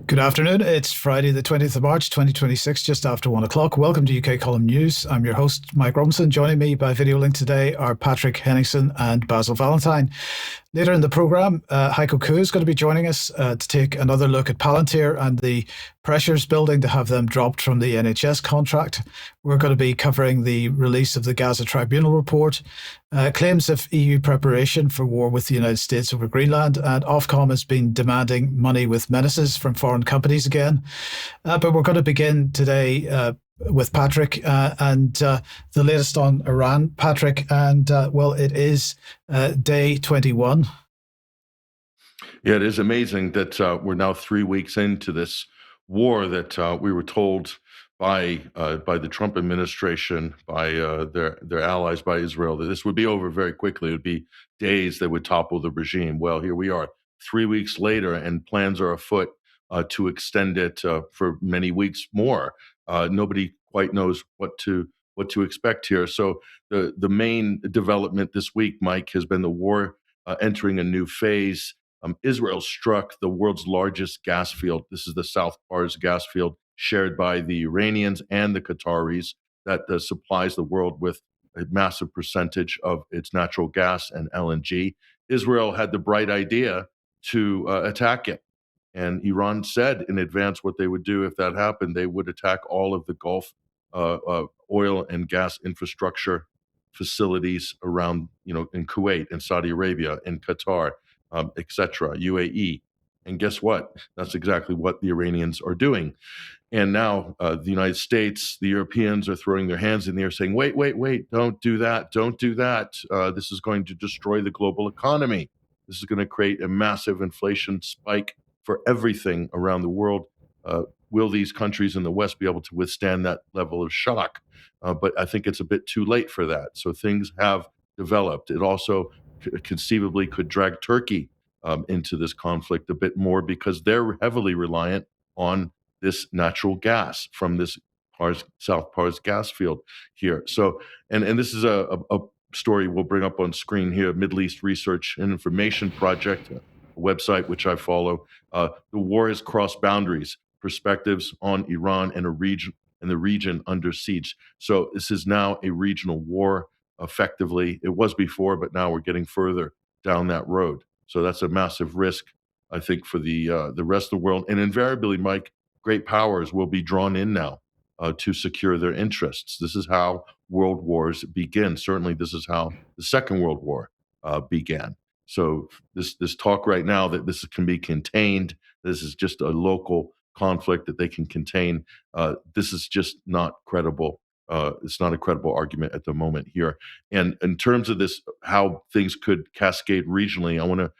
Good afternoon. It's Friday, the 20th of March, 2026, just after 1 o'clock. Welcome to UK Column News. I'm your host, Mike Robinson. Joining me by video link today are Patrick Henningsen and Basil Valentine. Later in the programme, Heiko Khoo is going to be joining us to take another look at Palantir and the pressures building to have them dropped from the NHS contract. We're going to be covering the release of the Gaza Tribunal report, claims of EU preparation for war with the United States over Greenland, and Ofcom has been demanding money with menaces from foreign companies again. But we're going to begin today with Patrick and the latest on Iran, Patrick. And well, it is day 21. Yeah, it is amazing that we're now 3 weeks into this war that we were told by the Trump administration, by their allies, by Israel, that this would be over very quickly. It would be days that would topple the regime. Well, here we are 3 weeks later, and plans are afoot to extend it for many weeks more. Nobody quite knows what to expect here. So the main development this week, Mike, has been the war entering a new phase. Israel struck the world's largest gas field. This is the South Pars gas field, shared by the Iranians and the Qataris, that supplies the world with a massive percentage of its natural gas and LNG. Israel had the bright idea to attack it. And Iran said in advance what they would do if that happened. They would attack all of the Gulf oil and gas infrastructure facilities around, in Kuwait, in Saudi Arabia, in Qatar, etc., UAE. And guess what? That's exactly what the Iranians are doing. And now the United States, the Europeans are throwing their hands in the air saying, wait, don't do that. Don't do that. This is going to destroy the global economy. This is going to create a massive inflation spike for everything around the world. Will these countries in the West be able to withstand that level of shock? But I think it's a bit too late for that. So things have developed. It also conceivably could drag Turkey into this conflict a bit more, because they're heavily reliant on this natural gas from this South Pars gas field here. So, and this is a story we'll bring up on screen here, Middle East Research and Information Project, a website which I follow. The war has crossed boundaries, perspectives on Iran and the region under siege. So this is now a regional war. Effectively, it was before, but now we're getting further down that road. So that's a massive risk, I think, for the rest of the world. And invariably, Mike, great powers will be drawn in now to secure their interests. This is how world wars begin. Certainly, this is how the Second World War began. So this talk right now that this can be contained, this is just a local conflict that they can contain, this is just not credible. It's not a credible argument at the moment here. And in terms of this, how things could cascade regionally, I want to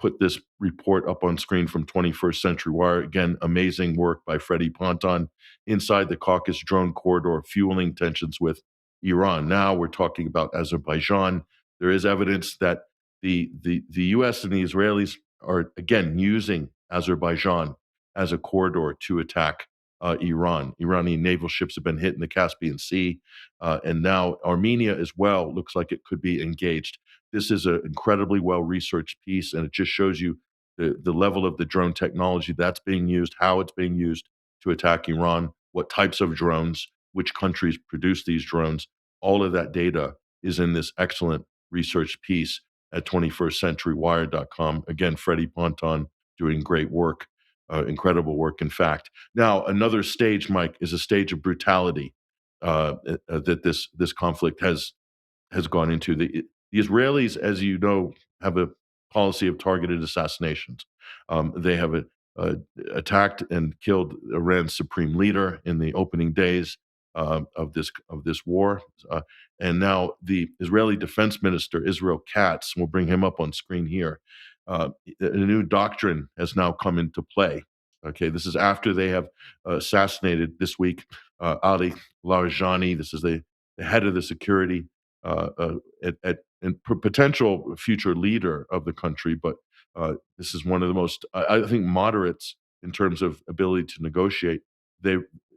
put this report up on screen from 21st Century Wire. Again, amazing work by Freddie Ponton. Inside the Caucasus drone corridor, fueling tensions with Iran. Now we're talking about Azerbaijan. There is evidence that the U.S. and the Israelis are, again, using Azerbaijan as a corridor to attack Iran. Iranian naval ships have been hit in the Caspian Sea, and now Armenia as well looks like it could be engaged. This is an incredibly well-researched piece, and it just shows you the level of the drone technology that's being used, how it's being used to attack Iran, what types of drones, which countries produce these drones. All of that data is in this excellent research piece at 21stcenturywire.com. Again, Freddie Ponton doing great work. Incredible work, in fact. Now, another stage, Mike, is a stage of brutality that this conflict has gone into. The Israelis, as you know, have a policy of targeted assassinations. They have attacked and killed Iran's supreme leader in the opening days of this war, and now the Israeli Defense Minister Israel Katz, we'll bring him up on screen here. A new doctrine has now come into play. Okay, this is after they have assassinated this week Ali Larijani. This is the head of the security and potential future leader of the country. But this is one of the most, I think, moderates in terms of ability to negotiate.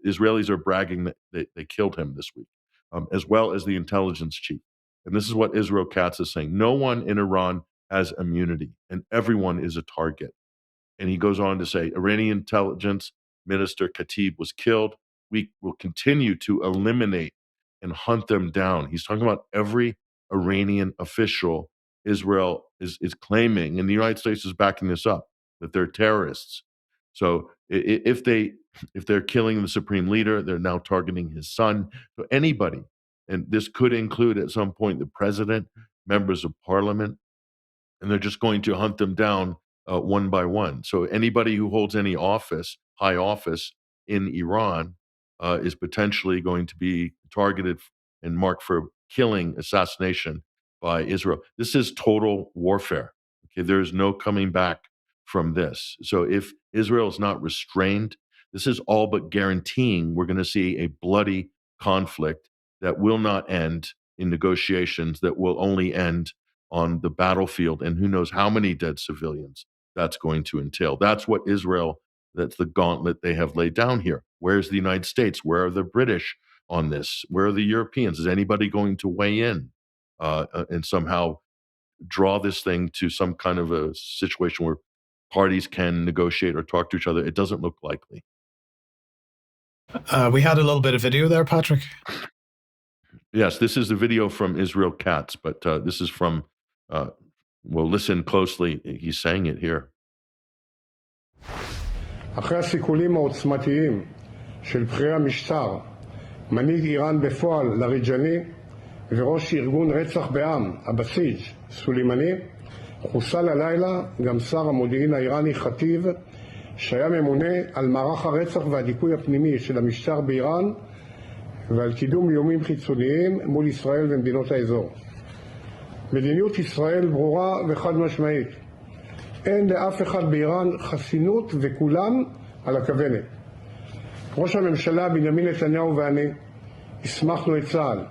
Israelis are bragging that they killed him this week, as well as the intelligence chief. And this is what Israel Katz is saying. No one in Iran has immunity, and everyone is a target. And he goes on to say, Iranian intelligence minister Khatib was killed. We will continue to eliminate and hunt them down. He's talking about every Iranian official Israel is claiming, and the United States is backing this up, that they're terrorists. So if they're killing the supreme leader, they're now targeting his son. So anybody, and this could include at some point the president, members of parliament, and they're just going to hunt them down one by one. So anybody who holds any office, high office in Iran, is potentially going to be targeted and marked for killing, assassination by Israel. This is total warfare. Okay, there is no coming back from this. So if Israel is not restrained, this is all but guaranteeing we're going to see a bloody conflict that will not end in negotiations, that will only end on the battlefield, and who knows how many dead civilians that's going to entail. That's what Israel, that's the gauntlet they have laid down here. Where's the United States? Where are the British on this? Where are the Europeans? Is anybody going to weigh in and somehow draw this thing to some kind of a situation where parties can negotiate or talk to each other? It doesn't look likely. We had a little bit of video there, Patrick. Yes, this is the video from Israel Katz, but this is from, well, listen closely. He's saying it here. אחרי הסיכולים העוצמתיים של בכירי המשטר, מנהיג איראן בפועל לריג'ני וראש ארגון רצח בעם, הבסיג' סולימני, חוסל הלילה גם שר המודיעין האיראני חטיב, שהיה ממונה על מערך הרצח והדיכוי הפנימי של המשטר באיראן ועל קידום איומים חיצוניים מול ישראל ומדינות האזור. מדיניות ישראל ברורה וחד משמעית. אין לאף אחד באיראן חסינות וכולם על הכוונת. ראש הממשלה בנימין נתניהו ואני הסמכנו את צה"ל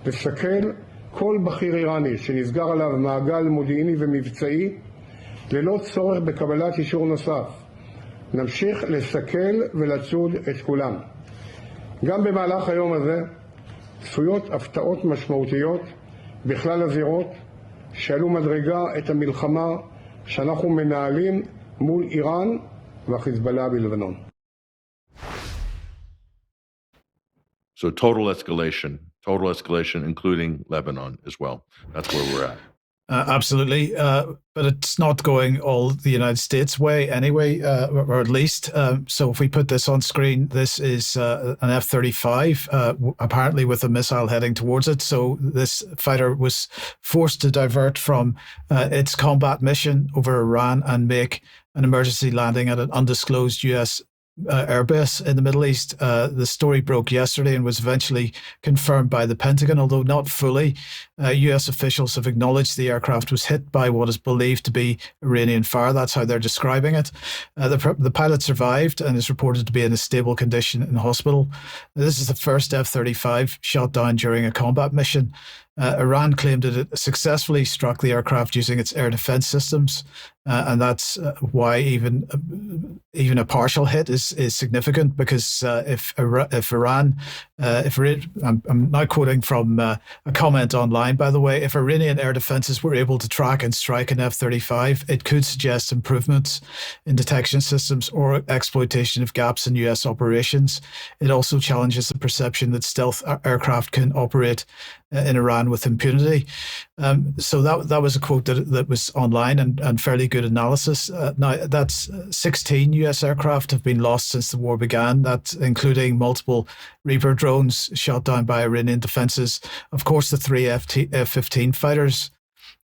לסכל כל בכיר איראני שנסגר עליו מעגל מודיעיני ומבצעי ללא צורך בקבלת אישור נוסף. נמשיך לסכל ולצוד את כולם. גם במהלך היום הזה צפויות הפתעות משמעותיות בכלל הזירות שעלו מדרגה את המלחמה שאנחנו מנהלים מול איראן והחיזבאללה בלבנון. So total escalation, including Lebanon as well. That's where we're at. Absolutely. But it's not going all the United States way anyway, or at least. So if we put this on screen, this is an F-35, apparently with a missile heading towards it. So this fighter was forced to divert from its combat mission over Iran and make an emergency landing at an undisclosed U.S. airbase in the Middle East. The story broke yesterday and was eventually confirmed by the Pentagon, although not fully. US officials have acknowledged the aircraft was hit by what is believed to be Iranian fire. That's how they're describing it. The pilot survived and is reported to be in a stable condition in hospital. This is the first F-35 shot down during a combat mission. Iran claimed that it successfully struck the aircraft using its air defense systems, and that's why even a partial hit is significant. Because if Iran, I'm now quoting from a comment online, by the way, if Iranian air defenses were able to track and strike an F-35, it could suggest improvements in detection systems or exploitation of gaps in US operations. It also challenges the perception that stealth aircraft can operate in Iran with impunity. So that was a quote that was online and fairly good analysis. Now, that's 16 US aircraft have been lost since the war began. That's including multiple Reaper drones shot down by Iranian defenses. Of course, the 3 F-15 fighters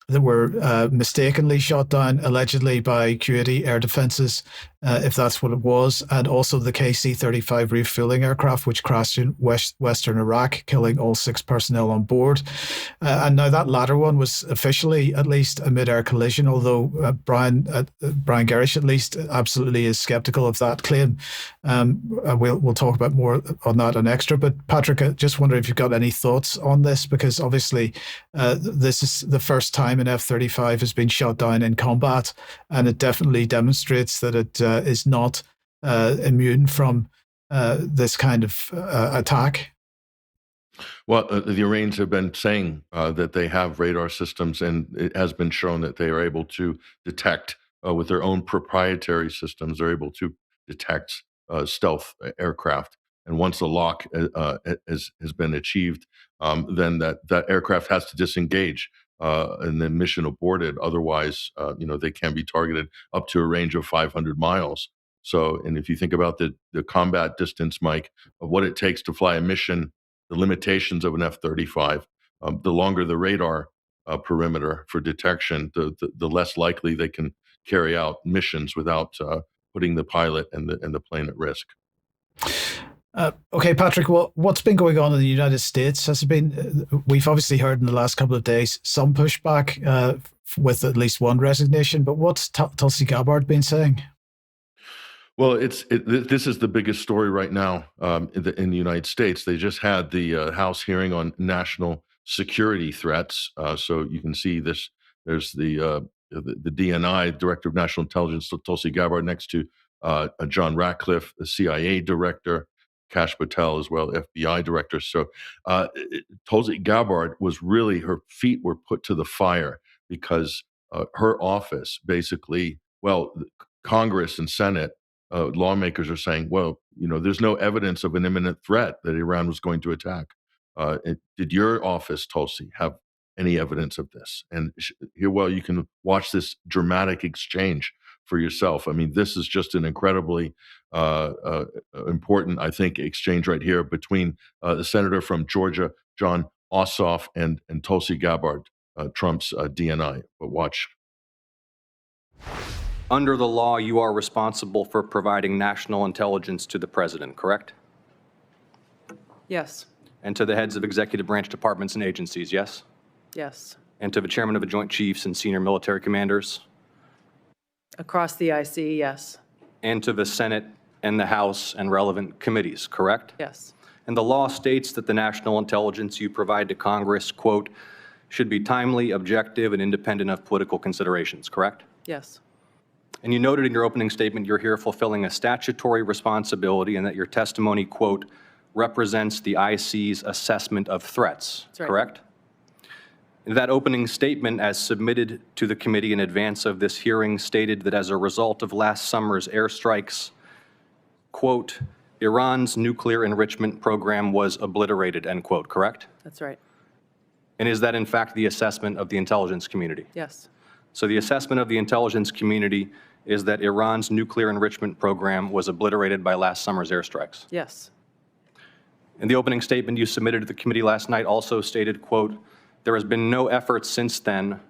that were mistakenly shot down, allegedly by Kuwaiti air defenses, if that's what it was, and also the KC-35 refueling aircraft, which crashed in western Iraq, killing all 6 personnel on board. And now that latter one was officially, at least, a mid-air collision, although Brian Gerrish, at least, absolutely is skeptical of that claim. We'll talk about more on that on Extra. But Patrick, I just wonder if you've got any thoughts on this, because obviously this is the first time an F-35 has been shot down in combat, and it definitely demonstrates that it is not immune from this kind of attack. Well, the Iranians have been saying that they have radar systems, and it has been shown that they are able to detect with their own proprietary systems, they're able to detect stealth aircraft. And once the lock has been achieved, then that aircraft has to disengage and then mission aborted. Otherwise, they can be targeted up to a range of 500 miles. So, and if you think about the combat distance, Mike, of what it takes to fly a mission, the limitations of an F-35, the longer the radar perimeter for detection, the less likely they can carry out missions without putting the pilot and the plane at risk. Okay, Patrick, what's been going on in the United States? Has it been, we've obviously heard in the last couple of days some pushback with at least one resignation, but what's Tulsi Gabbard been saying? Well, this is the biggest story right now in the United States. They just had the House hearing on national security threats. So you can see this. There's the DNI, Director of National Intelligence, Tulsi Gabbard, next to John Ratcliffe, the CIA Director, Kash Patel as well, FBI Director. So Tulsi Gabbard was really, her feet were put to the fire because her office basically, Congress and Senate lawmakers are saying, there's no evidence of an imminent threat that Iran was going to attack. Did your office, Tulsi, have any evidence of this? And here, you can watch this dramatic exchange for yourself. I mean, this is just an incredibly important, I think, exchange right here between the senator from Georgia, John Ossoff, and Tulsi Gabbard, Trump's DNI. But watch. Under the law, you are responsible for providing national intelligence to the president, correct? Yes. And to the heads of executive branch departments and agencies, yes? Yes. And to the chairman of the Joint Chiefs and senior military commanders? Across the IC, yes. And to the Senate and the House and relevant committees, correct? Yes. And the law states that the national intelligence you provide to Congress, quote, should be timely, objective, and independent of political considerations, correct? Yes. And you noted in your opening statement you're here fulfilling a statutory responsibility and that your testimony, quote, represents the IC's assessment of threats, That's right. Correct? That opening statement, as submitted to the committee in advance of this hearing, stated that as a result of last summer's airstrikes, quote, Iran's nuclear enrichment program was obliterated, end quote, correct? That's right. And is that in fact the assessment of the intelligence community? Yes. So the assessment of the intelligence community is that Iran's nuclear enrichment program was obliterated by last summer's airstrikes. Yes. And the opening statement you submitted to the committee last night also stated, quote, there has been no effort since then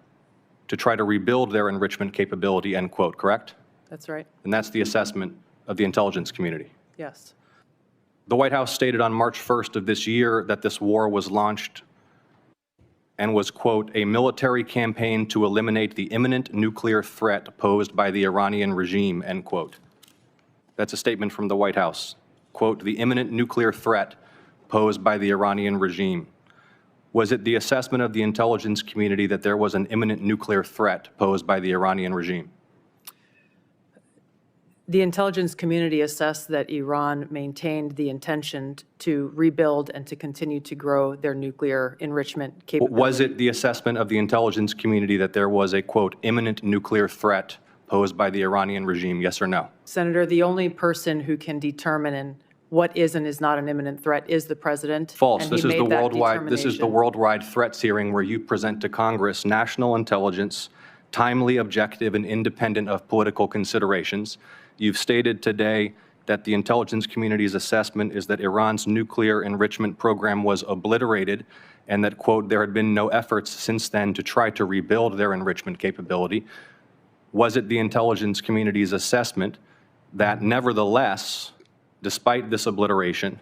to try to rebuild their enrichment capability, end quote, correct? That's right. And that's the assessment of the intelligence community. Yes. The White House stated on March 1st of this year that this war was launched and was, quote, a military campaign to eliminate the imminent nuclear threat posed by the Iranian regime, end quote. That's a statement from the White House. Quote, the imminent nuclear threat posed by the Iranian regime. Was it the assessment of the intelligence community that there was an imminent nuclear threat posed by the Iranian regime? The intelligence community assessed that Iran maintained the intention to rebuild and to continue to grow their nuclear enrichment capability. Was it the assessment of the intelligence community that there was a, quote, imminent nuclear threat posed by the Iranian regime, yes or no? Senator, the only person who can determine what is and is not an imminent threat is the president. False. This is the worldwide threats hearing where you present to Congress national intelligence, timely, objective, and independent of political considerations. You've stated today that the intelligence community's assessment is that Iran's nuclear enrichment program was obliterated and that, quote, there had been no efforts since then to try to rebuild their enrichment capability. Was it the intelligence community's assessment that nevertheless, despite this obliteration,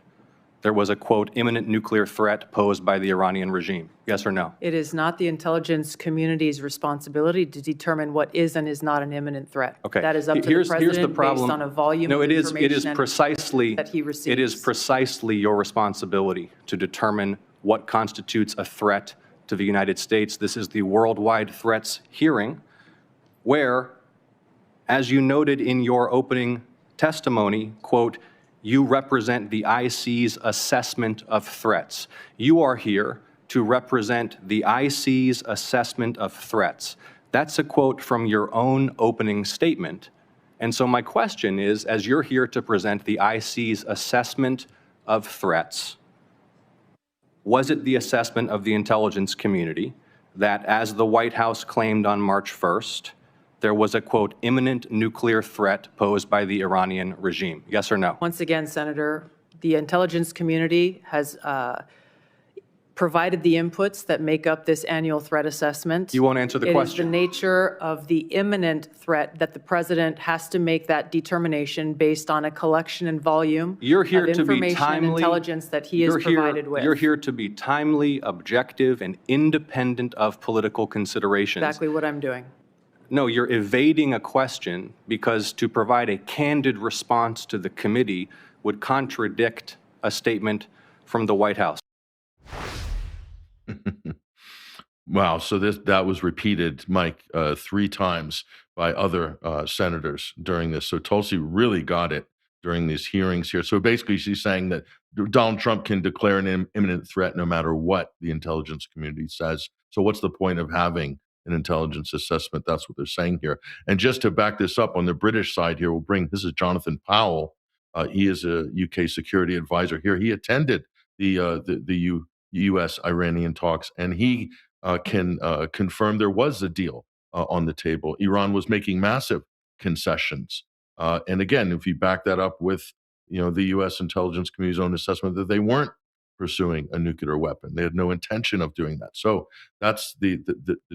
there was a, quote, imminent nuclear threat posed by the Iranian regime? Yes or no? It is not the intelligence community's responsibility to determine what is and is not an imminent threat. Okay. That is up to the president based on a volume of information it is precisely that he receives. It is precisely your responsibility to determine what constitutes a threat to the United States. This is the worldwide threats hearing where, as you noted in your opening testimony, quote, you represent the IC's assessment of threats. You are here to represent the IC's assessment of threats. That's a quote from your own opening statement. And so my question is, as you're here to present the IC's assessment of threats, was it the assessment of the intelligence community that, as the White House claimed on March 1st, there was a, quote, imminent nuclear threat posed by the Iranian regime? Yes or no? Once again, Senator, the intelligence community has provided the inputs that make up this annual threat assessment. You won't answer the It is question. the nature of the imminent threat that the president has to make that determination based on a collection and volume You're here of to be information and timely. intelligence that he is provided with. You're here to be timely, objective, and independent of political considerations. Exactly what I'm doing. No, you're evading a question because to provide a candid response to the committee would contradict a statement from the White House. Wow. So that was repeated, Mike, 3 times by other senators during this. So Tulsi really got it during these hearings here. So basically, she's saying that Donald Trump can declare an imminent threat no matter what the intelligence community says. So what's the point of having an intelligence assessment? That's what they're saying here. And just to back this up on the British side here, this is Jonathan Powell. He is a UK security advisor here. He attended the U.S.-Iranian talks, and he can confirm there was a deal on the table. Iran was making massive concessions. And again, if you back that up with the U.S. intelligence community's own assessment that they weren't pursuing a nuclear weapon. They had no intention of doing that. So that's the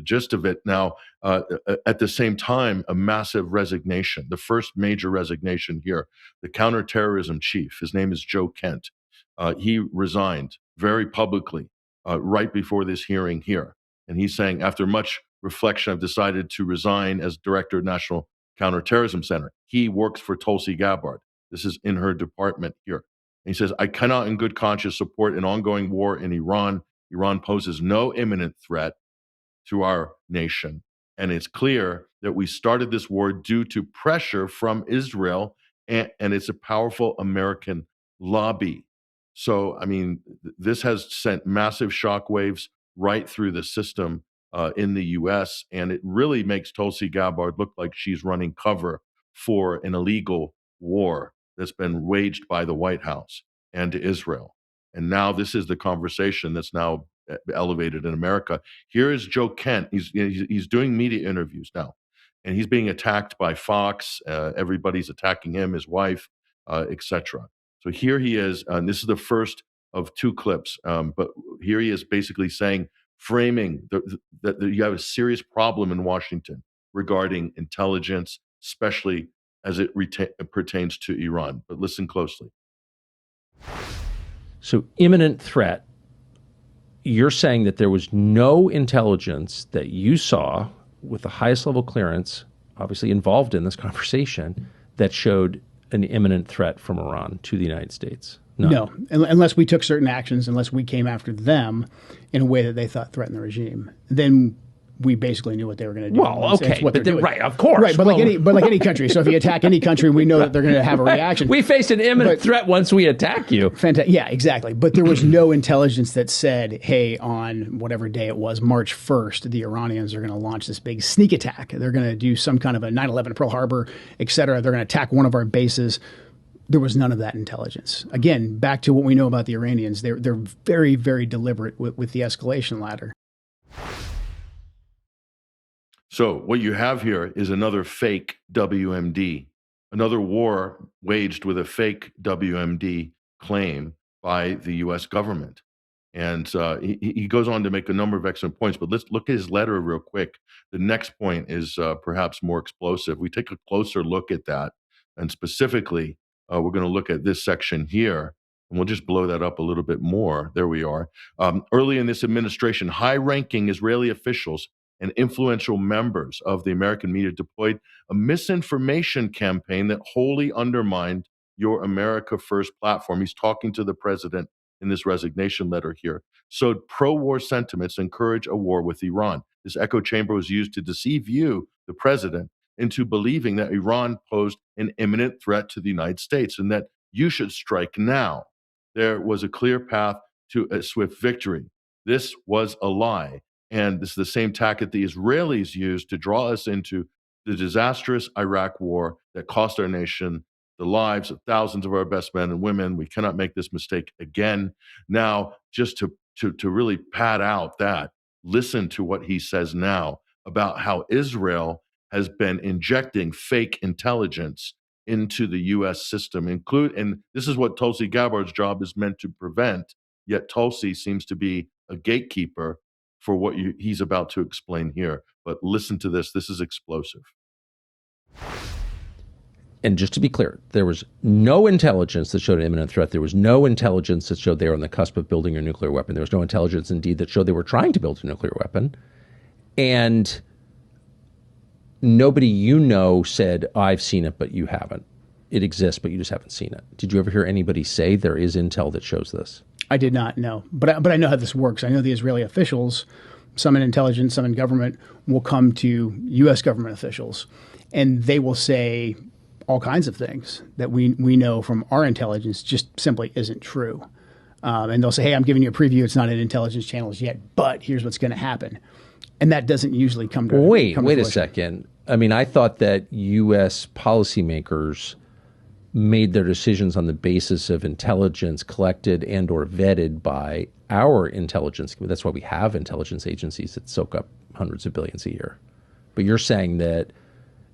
gist of it. Now, at the same time, a massive resignation, the first major resignation here, the counterterrorism chief, his name is Joe Kent. He resigned very publicly right before this hearing here. And he's saying, after much reflection, I've decided to resign as director of National Counterterrorism Center. He works for Tulsi Gabbard. This is in her department here. And he says, I cannot in good conscience support an ongoing war in Iran. Iran poses no imminent threat to our nation. And it's clear that we started this war due to pressure from Israel, and it's a powerful American lobby. So, I mean, this has sent massive shockwaves right through the system in the U.S., and it really makes Tulsi Gabbard look like she's running cover for an illegal war that's been waged by the White House and Israel. And now this is the conversation that's now elevated in America. Here is Joe Kent. He's doing media interviews now, and he's being attacked by Fox. Everybody's attacking him, his wife, etc. So here he is, and this is the first of 2 clips, but here he is basically framing that you have a serious problem in Washington regarding intelligence, especially as it pertains to Iran. But listen closely. So imminent threat, you're saying that there was no intelligence that you saw with the highest level clearance, obviously involved in this conversation, that showed an imminent threat from Iran to the United States? No, unless we took certain actions, unless we came after them in a way that they thought threatened the regime, then we basically knew what they were going to do. Well, okay, right, of course. Right, but like any country. So if you attack any country, we know that they're going to have a reaction. We face an imminent threat once we attack you. Fantastic. Yeah, exactly. But there was no intelligence that said, hey, on whatever day it was, March 1st, the Iranians are going to launch this big sneak attack. They're going to do some kind of a 9/11 Pearl Harbor, et cetera. They're going to attack one of our bases. There was none of that intelligence. Again, back to what we know about the Iranians, they're very, very deliberate with the escalation ladder. So what you have here is another fake WMD, another war waged with a fake WMD claim by the U.S. government. And he goes on to make a number of excellent points, but let's look at his letter real quick. The next point is perhaps more explosive. We take a closer look at that, and specifically, we're going to look at this section here, and we'll just blow that up a little bit more. There we are. Early in this administration, high-ranking Israeli officials and influential members of the American media deployed a misinformation campaign that wholly undermined your America First platform. He's talking to the president in this resignation letter here. Sowed pro-war sentiments, encourage a war with Iran. This echo chamber was used to deceive you, the president, into believing that Iran posed an imminent threat to the United States and that you should strike now. There was a clear path to a swift victory. This was a lie. And this is the same tactic the Israelis used to draw us into the disastrous Iraq war that cost our nation the lives of thousands of our best men and women. We cannot make this mistake again. Now, just to really pad out that, listen to what he says now about how Israel has been injecting fake intelligence into the U.S. system, and this is what Tulsi Gabbard's job is meant to prevent, yet Tulsi seems to be a gatekeeper for what he's about to explain here. But listen to this. This is explosive. And just to be clear, there was no intelligence that showed an imminent threat. There was no intelligence that showed they were on the cusp of building a nuclear weapon. There was no intelligence, indeed, that showed they were trying to build a nuclear weapon. And nobody said, I've seen it, but you haven't. It exists, but you just haven't seen it. Did you ever hear anybody say there is intel that shows this? I did not know, but I know how this works. I know the Israeli officials, some in intelligence, some in government, will come to U.S. government officials, and they will say all kinds of things that we know from our intelligence just simply isn't true. And they'll say, hey, I'm giving you a preview. It's not in intelligence channels yet, but here's what's going to happen. And that doesn't usually come to Wait a second. I mean, I thought that U.S. policymakers made their decisions on the basis of intelligence collected and or vetted by our intelligence. That's why we have intelligence agencies that soak up hundreds of billions a year. But you're saying that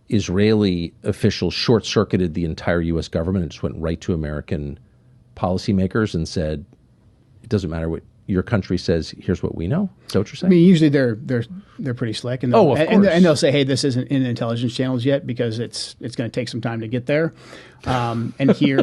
Israeli officials short-circuited the entire U.S. government and just went right to American policymakers and said, it doesn't matter what your country says, here's what we know? Is that what you're saying? I mean, usually they're pretty slick, and they'll say, hey, this isn't in intelligence channels yet because it's going to take some time to get there. And here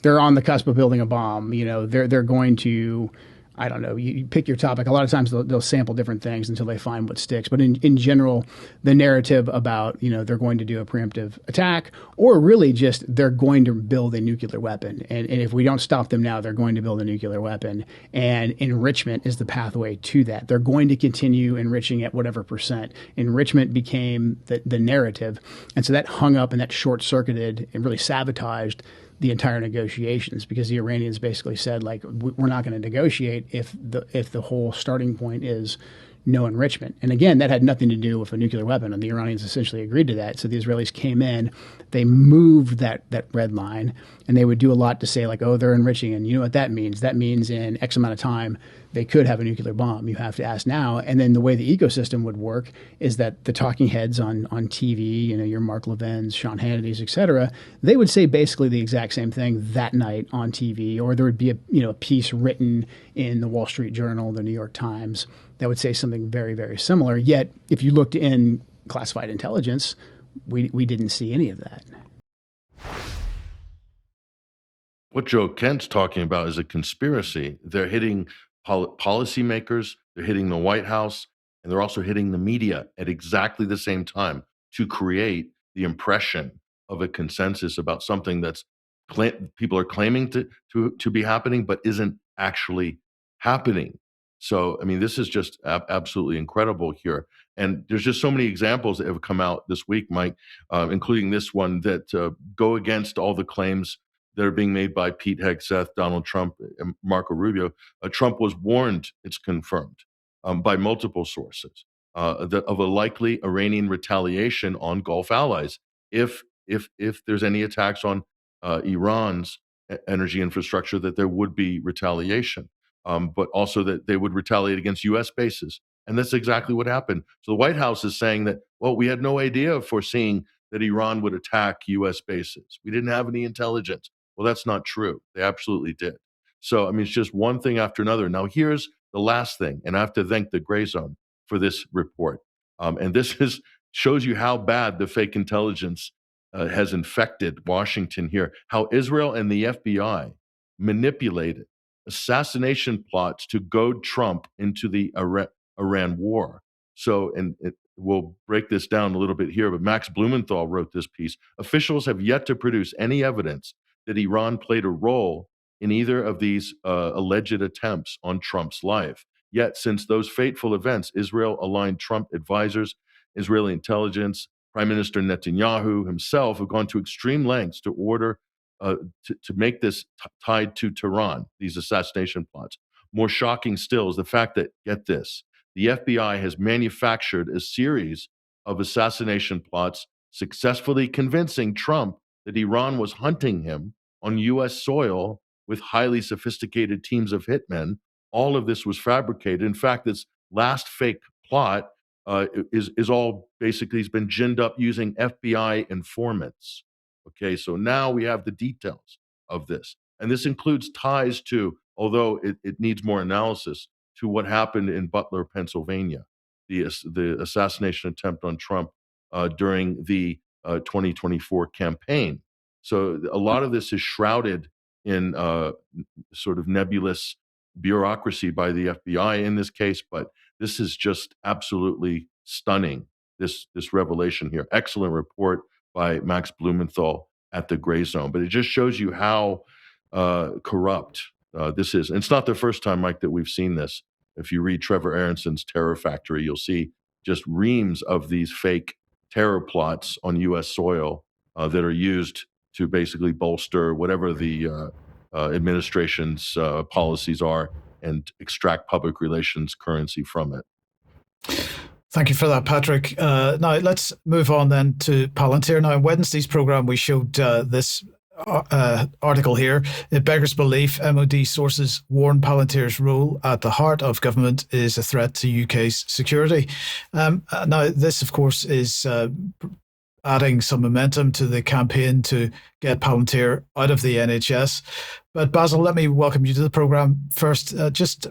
they're on the cusp of building a bomb. They're going to, I don't know, you pick your topic. A lot of times they'll sample different things until they find what sticks. But in general, the narrative about, they're going to do a preemptive attack, or really just they're going to build a nuclear weapon. And if we don't stop them now, they're going to build a nuclear weapon. And enrichment is the pathway to that. They're going to continue enriching at whatever percent. Enrichment became the narrative. And so that hung up and that short-circuited and really sabotaged the entire negotiations, because the Iranians basically said, like, we're not going to negotiate if the whole starting point is no enrichment. And again, that had nothing to do with a nuclear weapon, and the Iranians essentially agreed to that. So the Israelis came in, they moved that red line, and they would do a lot to say, like, oh, they're enriching, and you know what that means? That means in X amount of time they could have a nuclear bomb. You have to ask now. And then the way the ecosystem would work is that the talking heads on TV, your Mark Levins, Sean Hannity's, et cetera, they would say basically the exact same thing that night on TV, or there would be a piece written in the Wall Street Journal, the New York Times, that would say something very, very similar. Yet, if you looked in classified intelligence, we didn't see any of that. What Joe Kent's talking about is a conspiracy. They're hitting policymakers, they're hitting the White House, and they're also hitting the media at exactly the same time to create the impression of a consensus about something that's people are claiming to be happening, but isn't actually happening. So, I mean, this is just absolutely incredible here. And there's just so many examples that have come out this week, Mike, including this one that go against all the claims that are being made by Pete Hegseth, Donald Trump, and Marco Rubio. Trump was warned, it's confirmed, by multiple sources, of a likely Iranian retaliation on Gulf allies if there's any attacks on Iran's energy infrastructure, that there would be retaliation. But also that they would retaliate against U.S. bases. And that's exactly what happened. So the White House is saying that, well, we had no idea of foreseeing that Iran would attack U.S. bases. We didn't have any intelligence. Well, that's not true. They absolutely did. So, I mean, it's just one thing after another. Now, here's the last thing, and I have to thank the Gray Zone for this report. And this shows you how bad the fake intelligence has infected Washington here, how Israel and the FBI manipulated assassination plots to goad Trump into the Iran war. So, and we'll break this down a little bit here, but Max Blumenthal wrote this piece. Officials have yet to produce any evidence that Iran played a role in either of these alleged attempts on Trump's life. Yet, since those fateful events, Israel-aligned Trump advisors, Israeli intelligence, Prime Minister Netanyahu himself have gone to extreme lengths to order to make this tied to Tehran, these assassination plots. More shocking still is the fact that, get this, the FBI has manufactured a series of assassination plots, successfully convincing Trump that Iran was hunting him on U.S. soil with highly sophisticated teams of hitmen. All of this was fabricated. In fact, this last fake plot is all basically has been ginned up using FBI informants. Okay, so now we have the details of this. And this includes ties to, although it needs more analysis, to what happened in Butler, Pennsylvania, the assassination attempt on Trump during the 2024 campaign. So a lot of this is shrouded in sort of nebulous bureaucracy by the FBI in this case, but this is just absolutely stunning, this revelation here. Excellent report by Max Blumenthal at the Gray Zone, but it just shows you how corrupt this is. And it's not the first time, Mike, that we've seen this. If you read Trevor Aronson's Terror Factory, you'll see just reams of these fake terror plots on U.S. soil that are used to basically bolster whatever the administration's policies are and extract public relations currency from it. Thank you for that, Patrick. Now, let's move on then to Palantir. Now, in Wednesday's program, we showed this article here. It beggars belief. MOD sources warn Palantir's role at the heart of government is a threat to UK's security. Now, this, of course, is adding some momentum to the campaign to get Palantir out of the NHS. But Basil, let me welcome you to the program first. Just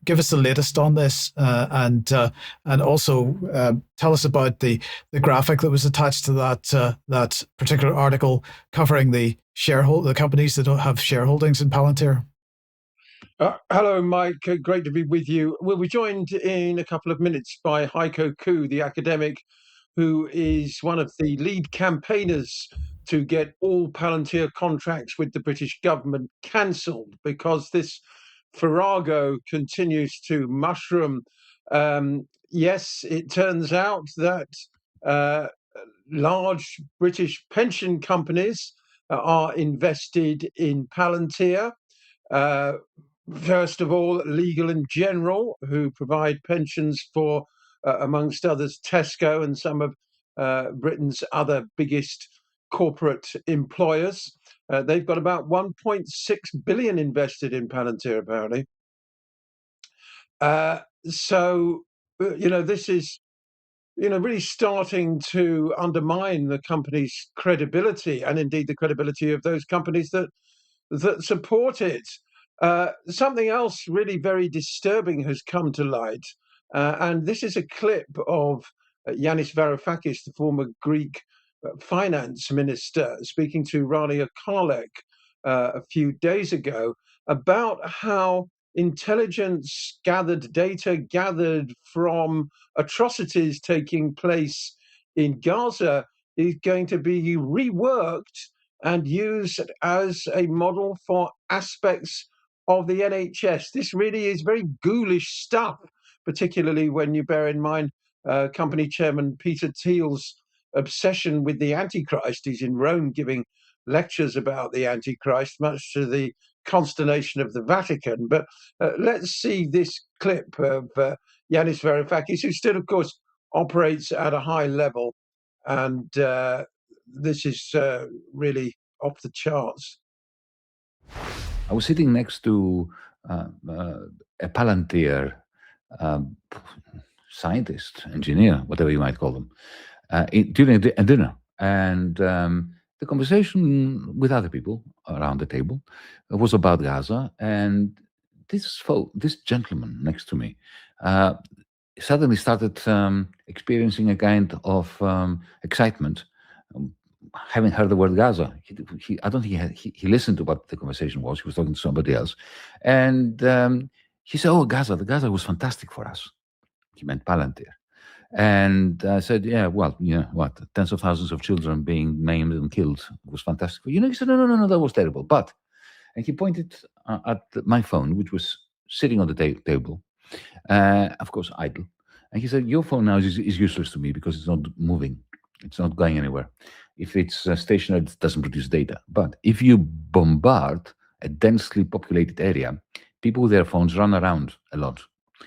give us the latest on this, and also tell us about the graphic that was attached to that particular article covering the companies that don't have shareholdings in Palantir. Hello, Mike. Great to be with you. We'll be joined in a couple of minutes by Heiko Khoo, the academic, who is one of the lead campaigners to get all Palantir contracts with the British government cancelled because this farrago continues to mushroom. Yes, it turns out that large British pension companies are invested in Palantir. First of all, Legal and General, who provide pensions for, amongst others, Tesco and some of Britain's other biggest corporate employers. They've got about 1.6 billion invested in Palantir, apparently. So, this is, really starting to undermine the company's credibility and indeed the credibility of those companies that support it. Something else really very disturbing has come to light. And this is a clip of Yanis Varoufakis, the former Greek finance minister, speaking to Rania Khalek a few days ago about how intelligence gathered, data gathered from atrocities taking place in Gaza is going to be reworked and used as a model for aspects of the NHS. This really is very ghoulish stuff, particularly when you bear in mind company chairman Peter Thiel's obsession with the Antichrist. He's in Rome giving lectures about the Antichrist, much to the consternation of the Vatican. But let's see this clip of Yanis Varoufakis, who still, of course, operates at a high level. And this is really off the charts. I was sitting next to a Palantir scientist, engineer, whatever you might call them, during a dinner. And the conversation with other people around the table was about Gaza. And this gentleman next to me suddenly started experiencing a kind of excitement, having heard the word Gaza. I don't think he listened to what the conversation was. He was talking to somebody else. And he said, the Gaza was fantastic for us. He meant Palantir. And I said, tens of thousands of children being maimed and killed was fantastic. He said, no, that was terrible. But, and he pointed at my phone, which was sitting on the table, of course, idle. And he said, your phone now is useless to me because it's not moving. It's not going anywhere. If it's stationary, it doesn't produce data. But if you bombard a densely populated area, people with their phones run around a lot.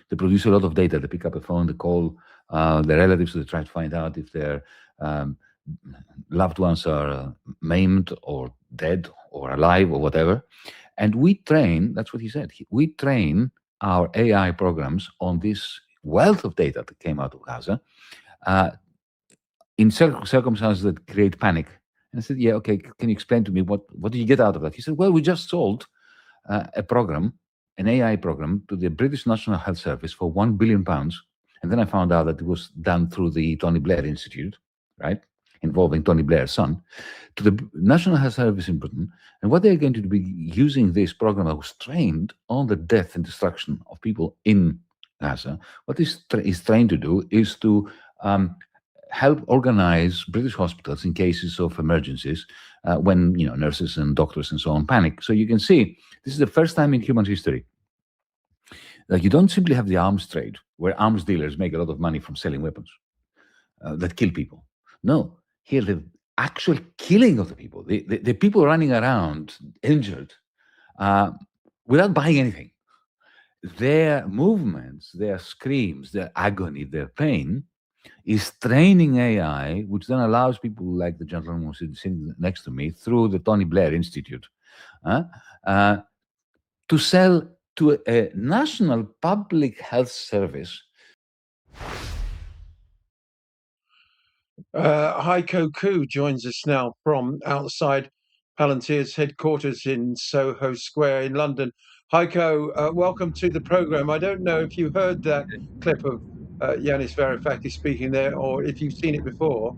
They produce a lot of data. They pick up a phone, they call their relatives, they try to find out if their loved ones are maimed or dead or alive or whatever. And we train, that's what he said, we train our AI programs on this wealth of data that came out of Gaza in circumstances that create panic. And I said, yeah, okay, can you explain to me what did you get out of that? He said, well, we just sold a program, an AI program, to the British National Health Service for £1 billion. And then I found out that it was done through the Tony Blair Institute, right? Involving Tony Blair's son, to the National Health Service in Britain. And what they're going to be using this program that was trained on the death and destruction of people in Gaza, what is trained to do is to help organize British hospitals in cases of emergencies when nurses and doctors and so on panic. So you can see this is the first time in human history that you don't simply have the arms trade, where arms dealers make a lot of money from selling weapons that kill people. No, here the actual killing of the people, the people running around injured without buying anything. Their movements, their screams, their agony, their pain is training AI, which then allows people like the gentleman who's sitting next to me through the Tony Blair Institute to sell to a national public health service. Heiko Khoo joins us now from outside Palantir's headquarters in Soho Square in London. Heiko, welcome to the program. I don't know if you heard that clip of Yanis Varoufakis speaking there, or if you've seen it before.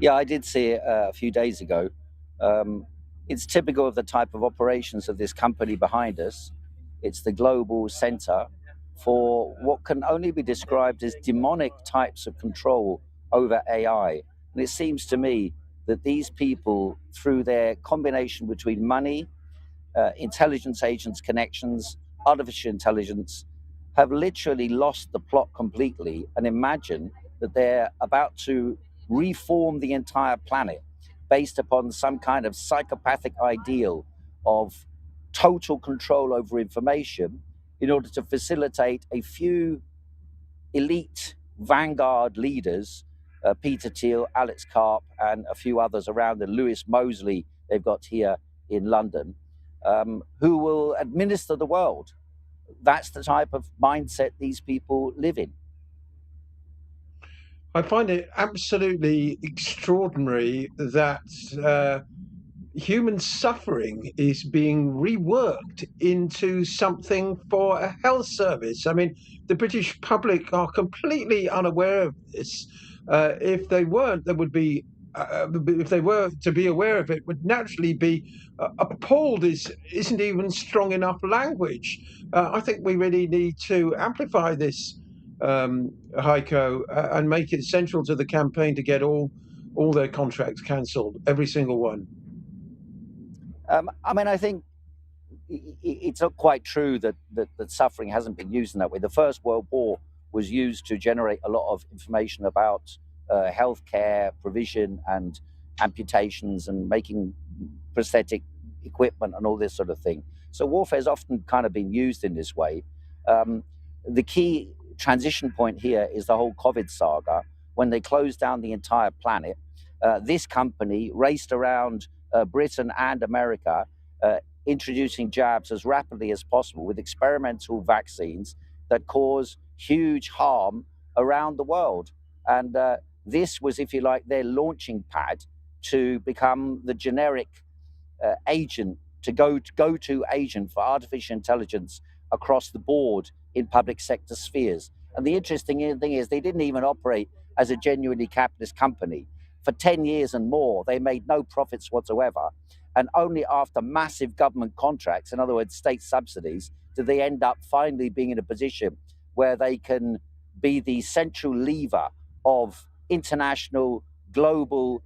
Yeah, I did see it a few days ago. It's typical of the type of operations of this company behind us. It's the global center for what can only be described as demonic types of control over AI. And it seems to me that these people, through their combination between money, intelligence agents, connections, artificial intelligence, have literally lost the plot completely and imagine that they're about to reform the entire planet based upon some kind of psychopathic ideal of total control over information in order to facilitate a few elite vanguard leaders, Peter Thiel, Alex Karp, and a few others around, and Lewis Mosley they've got here in London, who will administer the world. That's the type of mindset these people live in. I find it absolutely extraordinary that human suffering is being reworked into something for a health service. I mean, the British public are completely unaware of this. If they weren't, there would be, if they were to be aware of it, would naturally be appalled. Isn't even strong enough language. I think we really need to amplify this, Heiko, and make it central to the campaign to get all their contracts cancelled, every single one. I mean, I think it's not quite true that suffering hasn't been used in that way. The First World War was used to generate a lot of information about healthcare provision and amputations and making prosthetic equipment and all this sort of thing. So warfare has often kind of been used in this way. The key transition point here is the whole COVID saga. When they closed down the entire planet, this company raced around Britain and America, introducing jabs as rapidly as possible with experimental vaccines that cause huge harm around the world. And this was, if you like, their launching pad to become the generic agent, to go-to agent for artificial intelligence across the board in public sector spheres. And the interesting thing is they didn't even operate as a genuinely capitalist company. For 10 years and more, they made no profits whatsoever. And only after massive government contracts, in other words, state subsidies, do they end up finally being in a position where they can be the central lever of international, global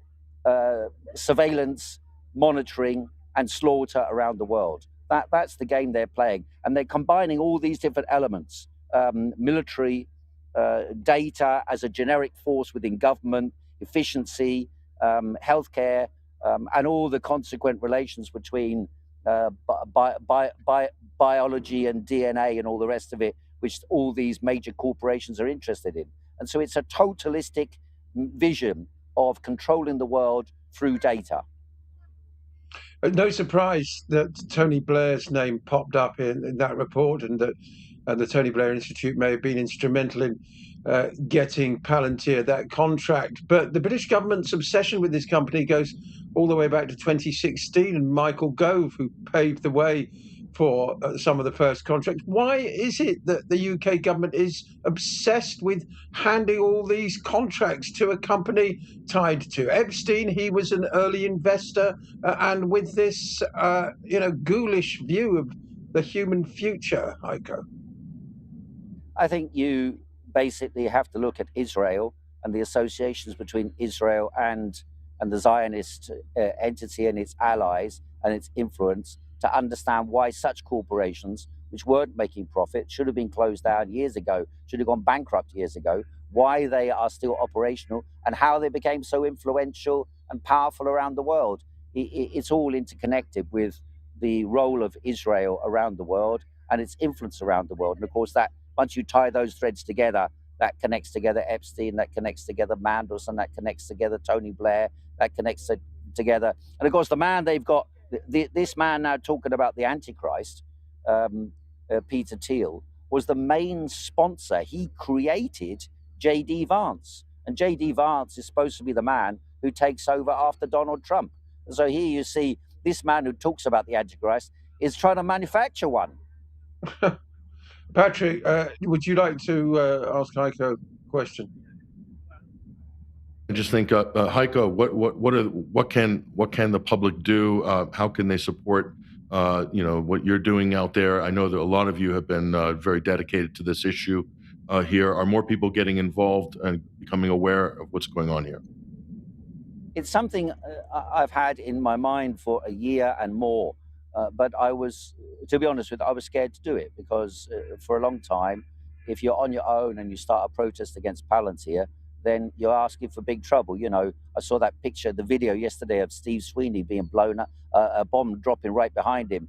surveillance, monitoring, and slaughter around the world. That's the game they're playing. And they're combining all these different elements, military, data as a generic force within government, efficiency, healthcare, biology and DNA and all the rest of it, which all these major corporations are interested in. And so it's a totalistic vision of controlling the world through data. No surprise that Tony Blair's name popped up in that report, and that the Tony Blair Institute may have been instrumental in getting Palantir that contract. But the British government's obsession with this company goes all the way back to 2016 and Michael Gove, who paved the way for some of the first contracts. Why is it that the UK government is obsessed with handing all these contracts to a company tied to Epstein? He was an early investor, and with this, ghoulish view of the human future, Heiko. I think you basically have to look at Israel and the associations between Israel and the Zionist entity and its allies and its influence to understand why such corporations, which weren't making profit, should have been closed down years ago, should have gone bankrupt years ago, why they are still operational, and how they became so influential and powerful around the world. It's all interconnected with the role of Israel around the world and its influence around the world. And of course, that once you tie those threads together, that connects together Epstein, that connects together Mandelson, that connects together Tony Blair, that connects together. And of course, the man they've got, this man now talking about the Antichrist, Peter Thiel, was the main sponsor. He created J.D. Vance. And J.D. Vance is supposed to be the man who takes over after Donald Trump. And so here you see this man who talks about the Antichrist is trying to manufacture one. Patrick, would you like to ask Heiko a question? I just think, Heiko, what can the public do? How can they support, what you're doing out there? I know that a lot of you have been very dedicated to this issue here. Are more people getting involved and becoming aware of what's going on here? It's something I've had in my mind for a year and more, but to be honest with you, I was scared to do it because for a long time, if you're on your own and you start a protest against Palantir, then you're asking for big trouble. I saw that picture, the video yesterday of Steve Sweeney being blown up, a bomb dropping right behind him.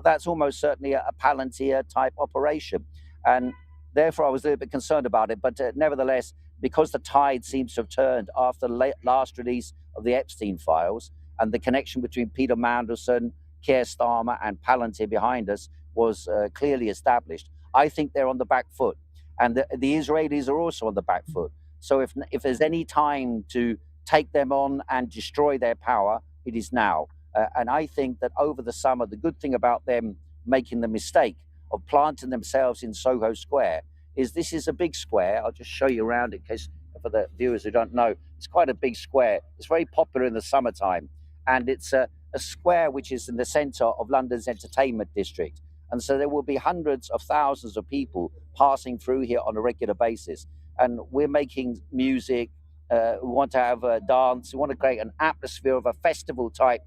That's almost certainly a Palantir type operation. And therefore I was a little bit concerned about it. But nevertheless, because the tide seems to have turned after the last release of the Epstein files, and the connection between Peter Mandelson, Keir Starmer and Palantir behind us was clearly established, I think they're on the back foot. And the Israelis are also on the back foot. So if there's any time to take them on and destroy their power, it is now. And I think that over the summer, the good thing about them making the mistake of planting themselves in Soho Square is this is a big square. I'll just show you around in case for the viewers who don't know. It's quite a big square. It's very popular in the summertime. And it's a square which is in the centre of London's entertainment district. And so there will be hundreds of thousands of people passing through here on a regular basis. And we're making music, we want to have a dance, we want to create an atmosphere of a festival type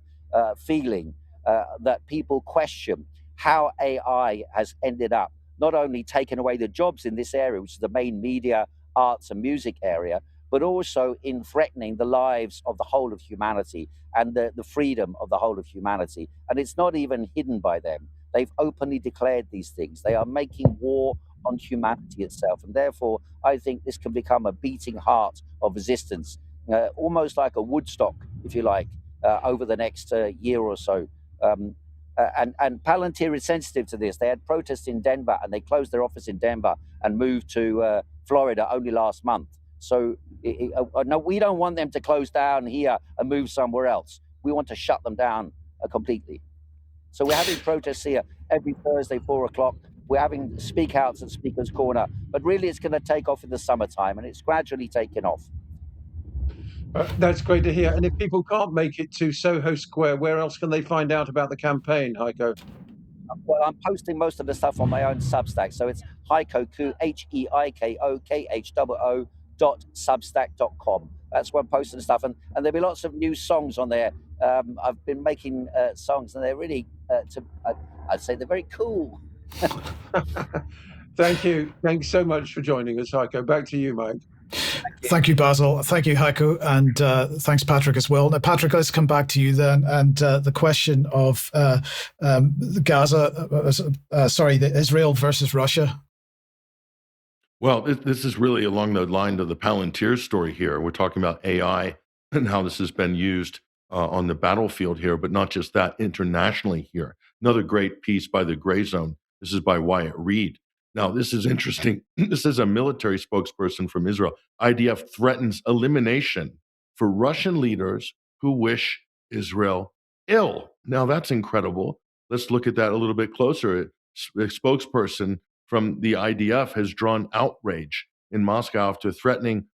feeling that people question how AI has ended up not only taking away the jobs in this area, which is the main media, arts and music area, but also in threatening the lives of the whole of humanity and the freedom of the whole of humanity. And it's not even hidden by them. They've openly declared these things. They are making war on humanity itself. And therefore, I think this can become a beating heart of resistance, almost like a Woodstock, if you like, over the next year or so. And Palantir is sensitive to this. They had protests in Denver and they closed their office in Denver and moved to Florida only last month. So no, we don't want them to close down here and move somewhere else. We want to shut them down completely. So we're having protests here every Thursday, 4 o'clock. We're having speak outs at Speaker's Corner, but really it's going to take off in the summertime, and it's gradually taking off. That's great to hear. And if people can't make it to Soho Square, where else can they find out about the campaign, Heiko? Well, I'm posting most of the stuff on my own Substack. So it's Heiko Khoo, HeikoKhoo.substack.com. That's where I'm posting stuff. And there'll be lots of new songs on there. I've been making songs, and they're really, I'd say they're very cool. Thank you. Thanks so much for joining us, Heiko. Back to you, Mike. Thank you, Basil. Thank you, Heiko. And thanks, Patrick, as well. Now, Patrick, let's come back to you then. And the question of Israel versus Russia. Well, this is really along the line of the Palantir story here. We're talking about AI and how this has been used on the battlefield here, but not just that, internationally here. Another great piece by the Gray Zone. This is by Wyatt Reed. Now, this is interesting. This is a military spokesperson from Israel. IDF threatens elimination for Russian leaders who wish Israel ill. Now, that's incredible. Let's look at that a little bit closer. A spokesperson from the IDF has drawn outrage in Moscow after threatening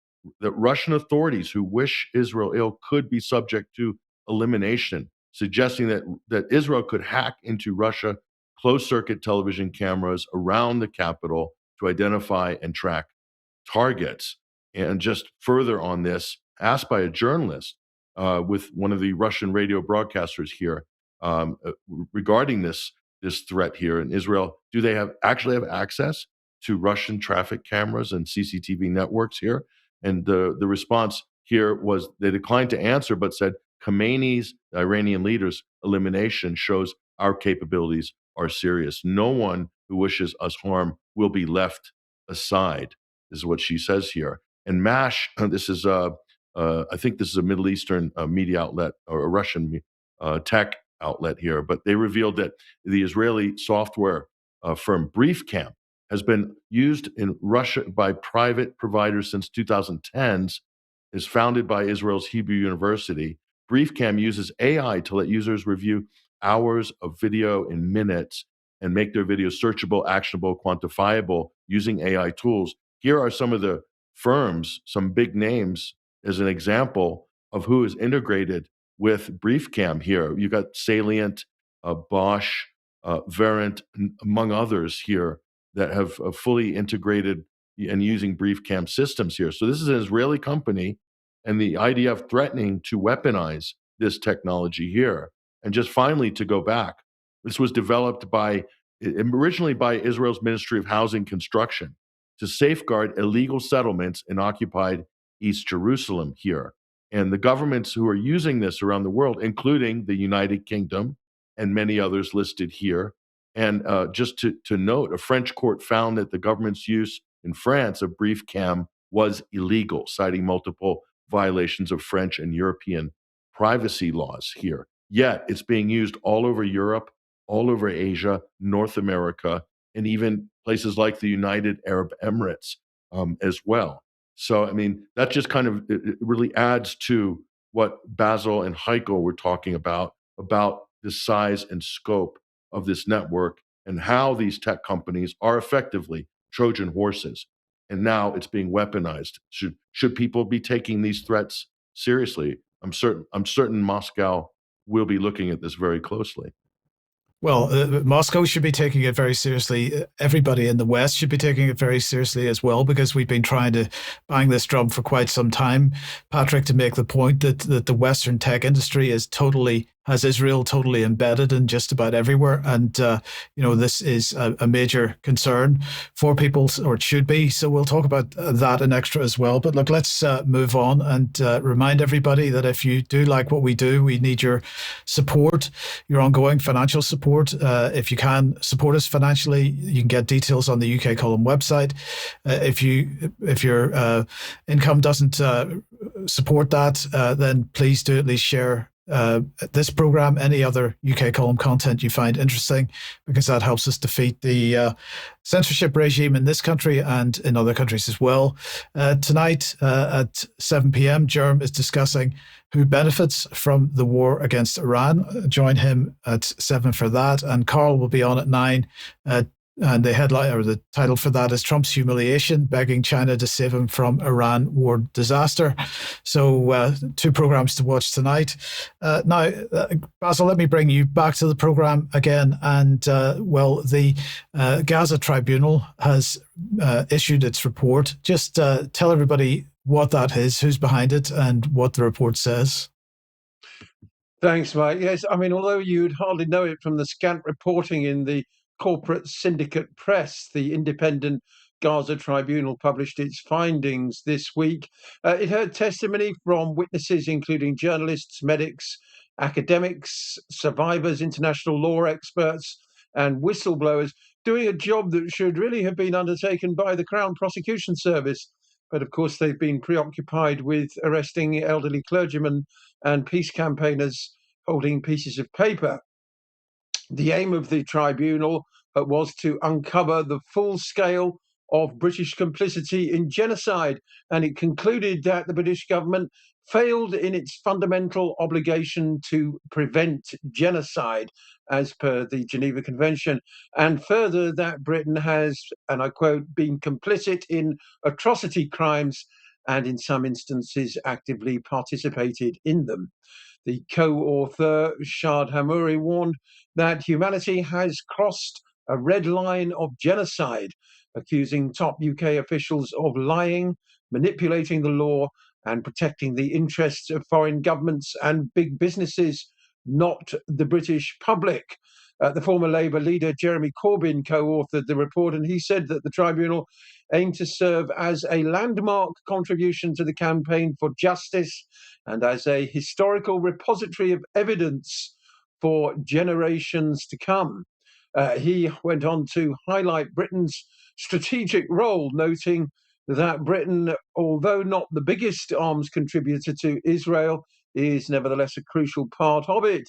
that Russian authorities who wish Israel ill could be subject to elimination, suggesting that Israel could hack into Russia closed-circuit television cameras around the capital to identify and track targets. And just further on this, asked by a journalist with one of the Russian radio broadcasters here regarding this threat here in Israel, do they actually have access to Russian traffic cameras and CCTV networks here? And the response here was they declined to answer, but said Khamenei's, the Iranian leader's elimination shows our capabilities are serious. No one who wishes us harm will be left aside, is what she says here. And MASH, this is I think this is a Middle Eastern media outlet or a Russian tech outlet here, but they revealed that the Israeli software firm BriefCam has been used in Russia by private providers since 2010s, is founded by Israel's Hebrew University. BriefCam uses AI to let users review hours of video in minutes and make their videos searchable, actionable, quantifiable using AI tools. Here are some of the firms, some big names as an example of who is integrated with BriefCam here. You got Salient, Bosch, Verint, among others here that have fully integrated and using BriefCam systems here. So this is an Israeli company, and the IDF threatening to weaponize this technology here. And just finally, to go back, this was developed originally by Israel's Ministry of Housing Construction to safeguard illegal settlements in occupied East Jerusalem here. And the governments who are using this around the world, including the United Kingdom and many others listed here. And just to note, a French court found that the government's use in France of BriefCam was illegal, citing multiple violations of French and European privacy laws here. Yet it's being used all over Europe, all over Asia, North America, and even places like the United Arab Emirates as well. So, I mean, that just kind of it really adds to what Basil and Heiko were talking about the size and scope of this network and how these tech companies are effectively Trojan horses. And now it's being weaponized. Should people be taking these threats seriously? I'm certain Moscow will be looking at this very closely. Well, Moscow should be taking it very seriously. Everybody in the West should be taking it very seriously as well, because we've been trying to bang this drum for quite some time, Patrick, to make the point that the Western tech industry has Israel totally embedded in just about everywhere. And, this is a major concern for people, or it should be. So we'll talk about that and extra as well. But look, let's move on and remind everybody that if you do like what we do, we need your support, your ongoing financial support. If you can support us financially, you can get details on the UK Column website. If your income doesn't support that, then please do at least share this program, any other UK Column content you find interesting, because that helps us defeat the censorship regime in this country and in other countries as well. Tonight at 7 p.m, Jerm is discussing who benefits from the war against Iran. Join him at 7 for that. And Carl will be on at 9. And the headline, or the title for that, is Trump's humiliation, begging China to save him from Iran war disaster. So 2 programs to watch tonight. Now, Basil, let me bring you back to the program again. And the Gaza Tribunal has issued its report. Just tell everybody what that is, who's behind it, and what the report says. Thanks, Mike. Yes, I mean, although you'd hardly know it from the scant reporting in the corporate syndicate press, the independent Gaza Tribunal published its findings this week. It heard testimony from witnesses, including journalists, medics, academics, survivors, international law experts, and whistleblowers, doing a job that should really have been undertaken by the Crown Prosecution Service. But of course, they've been preoccupied with arresting elderly clergymen and peace campaigners holding pieces of paper. The aim of the tribunal was to uncover the full scale of British complicity in genocide, and it concluded that the British government failed in its fundamental obligation to prevent genocide as per the Geneva Convention, and further that Britain has, and I quote, been complicit in atrocity crimes and in some instances actively participated in them. The co-author, Shad Hamouri, warned that humanity has crossed a red line of genocide, accusing top UK officials of lying, manipulating the law, and protecting the interests of foreign governments and big businesses, not the British public. The former Labour leader, Jeremy Corbyn, co-authored the report, and he said that the tribunal aimed to serve as a landmark contribution to the campaign for justice and as a historical repository of evidence for generations to come. He went on to highlight Britain's strategic role, noting that Britain, although not the biggest arms contributor to Israel, is nevertheless a crucial part of it,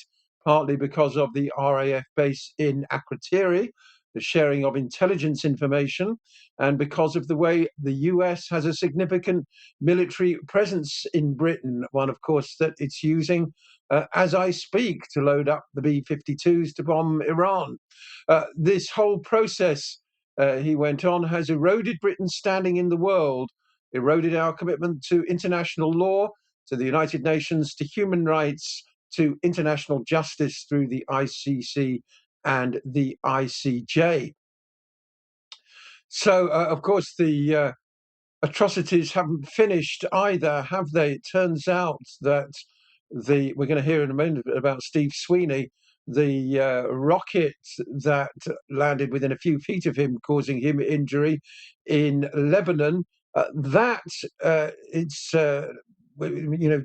partly because of the RAF base in Akrotiri, the sharing of intelligence information, and because of the way the US has a significant military presence in Britain, one, of course, that it's using as I speak to load up the B-52s to bomb Iran. This whole process, he went on, has eroded Britain's standing in the world, eroded our commitment to international law, to the United Nations, to human rights, to international justice through the ICC and the ICJ. So, of course, the atrocities haven't finished either, have they? It turns out that we're going to hear in a minute about Steve Sweeney, the rocket that landed within a few feet of him, causing him injury in Lebanon, it's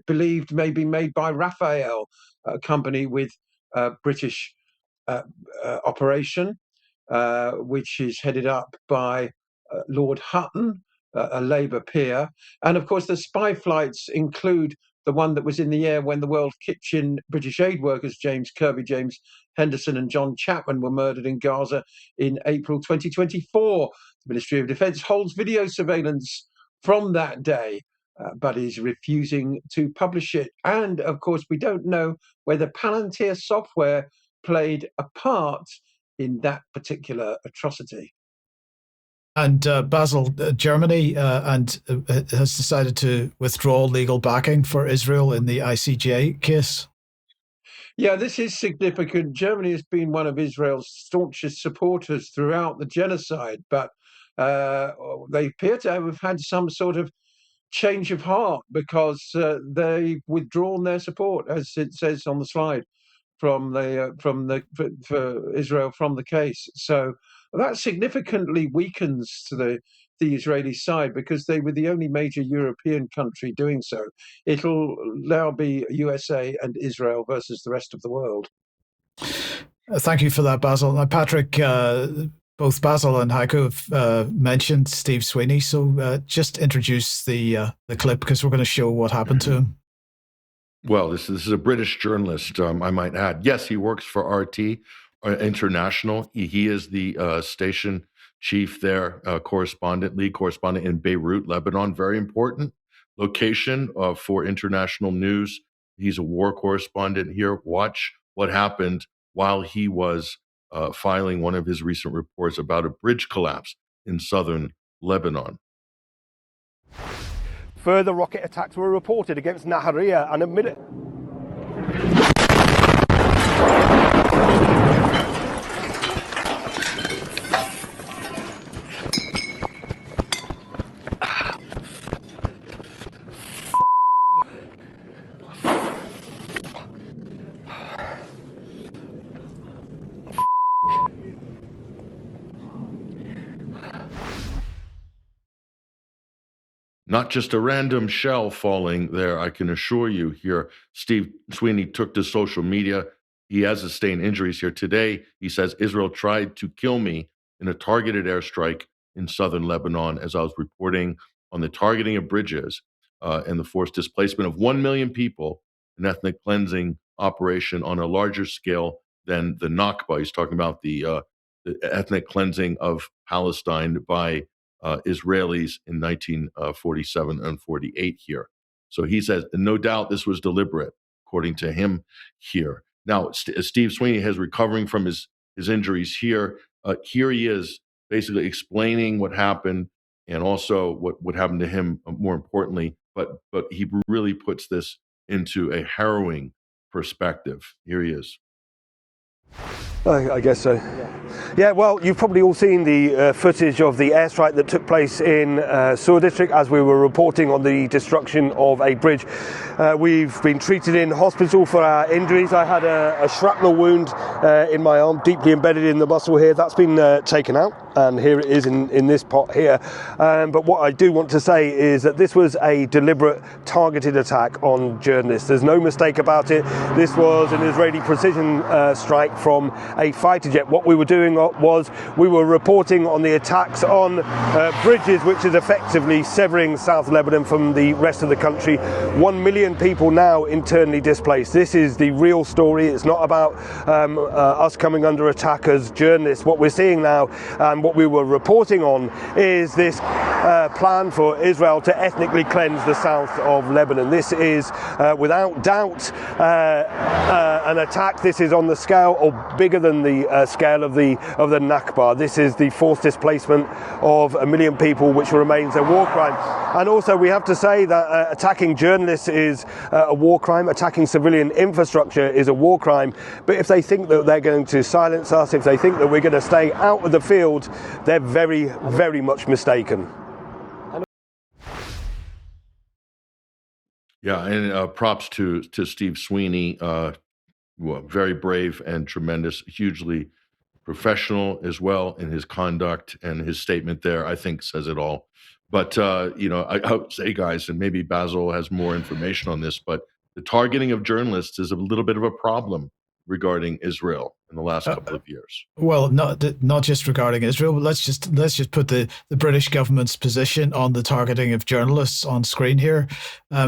believed may be made by Rafael, a company with British operation, which is headed up by Lord Hutton, a Labour peer. And of course, the spy flights include the one that was in the air when the World Kitchen British aid workers, James Kirby, James Henderson and John Chapman, were murdered in Gaza in April 2024. The Ministry of Defence holds video surveillance from that day, but is refusing to publish it. And of course, we don't know whether Palantir software played a part in that particular atrocity. And Basil, Germany has decided to withdraw legal backing for Israel in the ICJ case. Yeah, this is significant. Germany has been one of Israel's staunchest supporters throughout the genocide, but they appear to have had some sort of change of heart because they've withdrawn their support, as it says on the slide, for Israel from the case. So that significantly weakens the Israeli side because they were the only major European country doing so. It'll now be USA and Israel versus the rest of the world. Thank you for that, Basil. Now, Patrick, both Basil and Heiko have mentioned Steve Sweeney, so just introduce the clip because we're going to show what happened to him. Well, this is a British journalist, I might add. Yes, he works for RT International. He is the station chief there, lead correspondent in Beirut, Lebanon. Very important location for international news. He's a war correspondent here. Watch what happened while he was filing one of his recent reports about a bridge collapse in southern Lebanon. Further rocket attacks were reported against Nahariya and admitted. Not just a random shell falling there, I can assure you here. Steve Sweeney took to social media. He has sustained injuries here. Today, he says, Israel tried to kill me in a targeted airstrike in southern Lebanon as I was reporting on the targeting of bridges and the forced displacement of 1 million people, an ethnic cleansing operation on a larger scale than the Nakba. He's talking about the ethnic cleansing of Palestine by Israelis in 1947 and 48 here. So he says, no doubt this was deliberate, according to him here. Now, Steve Sweeney is recovering from his injuries here. Here he is basically explaining what happened and also what happened to him, more importantly, but he really puts this into a harrowing perspective. Here he is. I guess so. Yeah, well, you've probably all seen the footage of the airstrike that took place in Sur district as we were reporting on the destruction of a bridge. We've been treated in hospital for our injuries. I had a shrapnel wound in my arm, deeply embedded in the muscle here. That's been taken out, and here it is in this pot here. But what I do want to say is that this was a deliberate, targeted attack on journalists. There's no mistake about it. This was an Israeli precision strike from a fighter jet. What we were doing was we were reporting on the attacks on bridges, which is effectively severing South Lebanon from the rest of the country. 1 million people now internally displaced. This is the real story. It's not about us coming under attack as journalists. What we're seeing now and what we were reporting on is this plan for Israel to ethnically cleanse the south of Lebanon. This is without doubt an attack. This is on the scale or bigger than the scale of the Nakba. This is the forced displacement of 1 million people, which remains a war crime. And also we have to say that attacking journalists is a war crime. Attacking civilian infrastructure is a war crime. But if they think that they're going to silence us, if they think that we're going to stay out of the field, they're very, very much mistaken. Yeah, and props to Steve Sweeney, very brave and tremendous, hugely professional as well in his conduct, and his statement there, I think, says it all. But, I would say, guys, and maybe Basil has more information on this, but the targeting of journalists is a little bit of a problem regarding Israel in the last couple of years. Well, not just regarding Israel, but let's just put the British government's position on the targeting of journalists on screen here.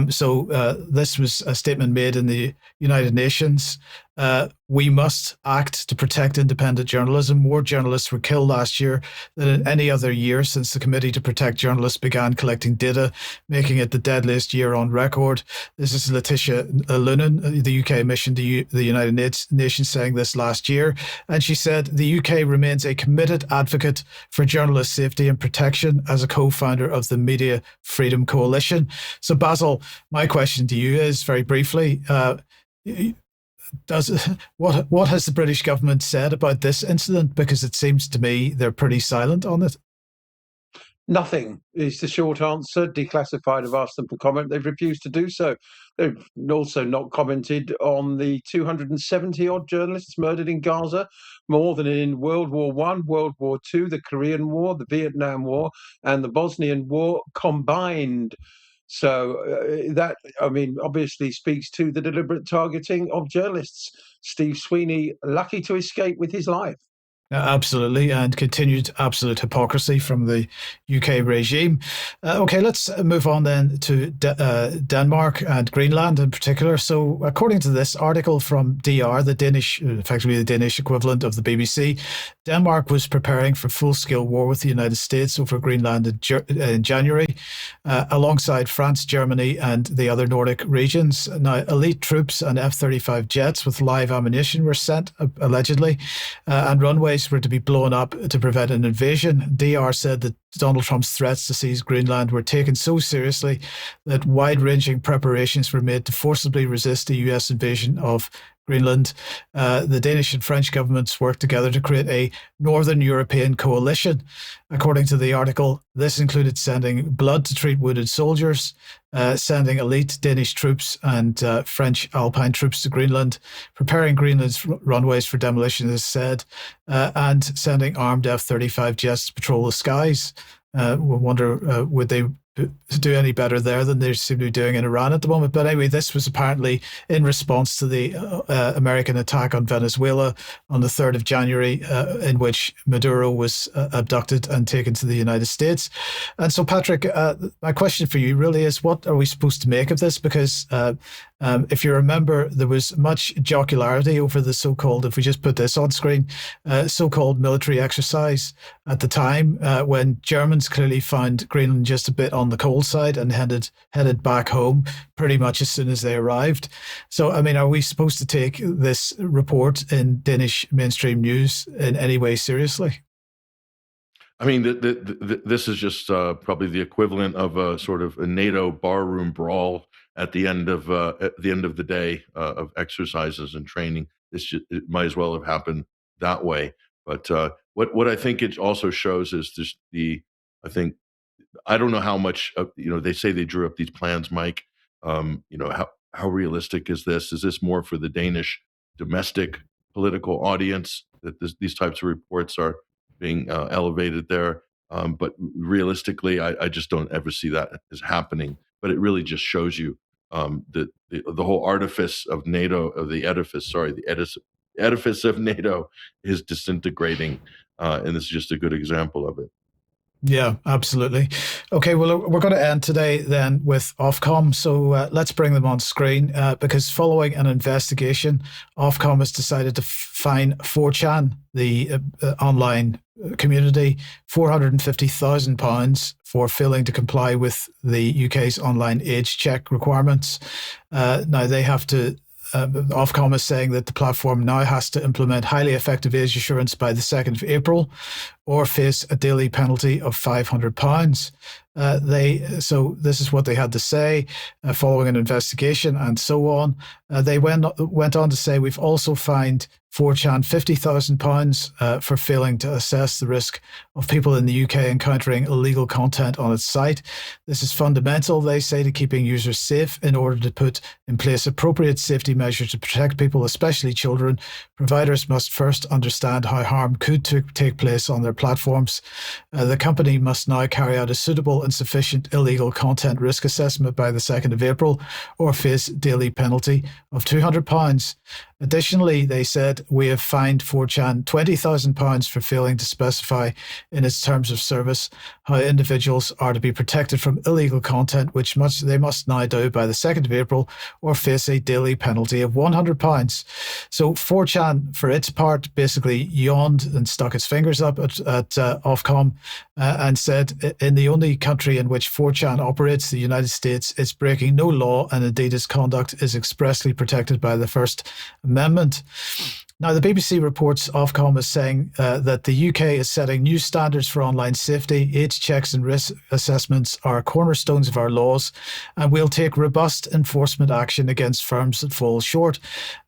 So this was a statement made in the United Nations. We must act to protect independent journalism. More journalists were killed last year than in any other year since the Committee to Protect Journalists began collecting data, making it the deadliest year on record. This is Letitia Lunan, the UK mission to the United Nations, saying this last year. And she said the UK remains a committed advocate for journalist safety and protection as a co-founder of the Media Freedom Coalition. So Basil, my question to you is, very briefly, what has the British government said about this incident? Because it seems to me they're pretty silent on it. Nothing is the short answer. Declassified have asked them to comment. They've refused to do so. They've also not commented on the 270-odd journalists murdered in Gaza, more than in World War I, World War II, the Korean War, the Vietnam War, and the Bosnian War combined. So that, obviously speaks to the deliberate targeting of journalists. Steve Sweeney, lucky to escape with his life. Absolutely, and continued absolute hypocrisy from the UK regime. Okay, let's move on then to Denmark and Greenland in particular. So according to this article from DR, effectively the Danish equivalent of the BBC, Denmark was preparing for full-scale war with the United States over Greenland in January, alongside France, Germany, and the other Nordic regions. Now, elite troops and F-35 jets with live ammunition were sent, allegedly, and runways were to be blown up to prevent an invasion. DR said that Donald Trump's threats to seize Greenland were taken so seriously that wide-ranging preparations were made to forcibly resist the US invasion of Greenland. The Danish and French governments worked together to create a Northern European coalition. According to the article, this included sending blood to treat wounded soldiers, sending elite Danish troops and French Alpine troops to Greenland, preparing Greenland's runways for demolition, as said, and sending armed F-35 jets to patrol the skies. We wonder, would they do any better there than they seem to be doing in Iran at the moment. But anyway, this was apparently in response to the American attack on Venezuela on the 3rd of January, in which Maduro was abducted and taken to the United States. And so, Patrick, my question for you really is, what are we supposed to make of this? Because if you remember, there was much jocularity over the so-called, if we just put this on screen, so-called military exercise at the time, when Germans clearly found Greenland just a bit on the cold side and headed back home pretty much as soon as they arrived. So, I mean, are we supposed to take this report in Danish mainstream news in any way seriously? I mean, this is just probably the equivalent of a sort of a NATO barroom brawl at the end of the day of exercises and training. It might as well have happened that way. But what I think it also shows is just I don't know how much they say they drew up these plans, Mike. How realistic is this? Is this more for the Danish domestic political audience that these types of reports are being elevated there? But realistically, I just don't ever see that as happening. But it really just shows you the whole artifice of NATO, the edifice of NATO is disintegrating, and this is just a good example of it. Yeah, absolutely. Okay, well, we're going to end today then with Ofcom. So let's bring them on screen because following an investigation, Ofcom has decided to fine 4chan, the online community, £450,000 for failing to comply with the UK's online age check requirements. Now they have to Ofcom is saying that the platform now has to implement highly effective age assurance by the 2nd of April or face a daily penalty of £500. So this is what they had to say following an investigation and so on. They went on to say, we've also fined 4chan £50,000 for failing to assess the risk of people in the UK encountering illegal content on its site. This is fundamental, they say, to keeping users safe. In order to put in place appropriate safety measures to protect people, especially children, providers must first understand how harm could take place on their platforms. The company must now carry out a suitable and sufficient illegal content risk assessment by the 2nd of April or face daily penalty of £200. Additionally, they said, we have fined 4chan £20,000 for failing to specify in its terms of service how individuals are to be protected from illegal content, which they must now do by the 2nd of April or face a daily penalty of £100. So 4chan, for its part, basically yawned and stuck its fingers up at Ofcom and said, in the only country in which 4chan operates, the United States, it's breaking no law, and indeed its conduct is expressly protected by the First Amendment. Now, the BBC reports Ofcom is saying that the UK is setting new standards for online safety. Age checks and risk assessments are cornerstones of our laws, and we'll take robust enforcement action against firms that fall short.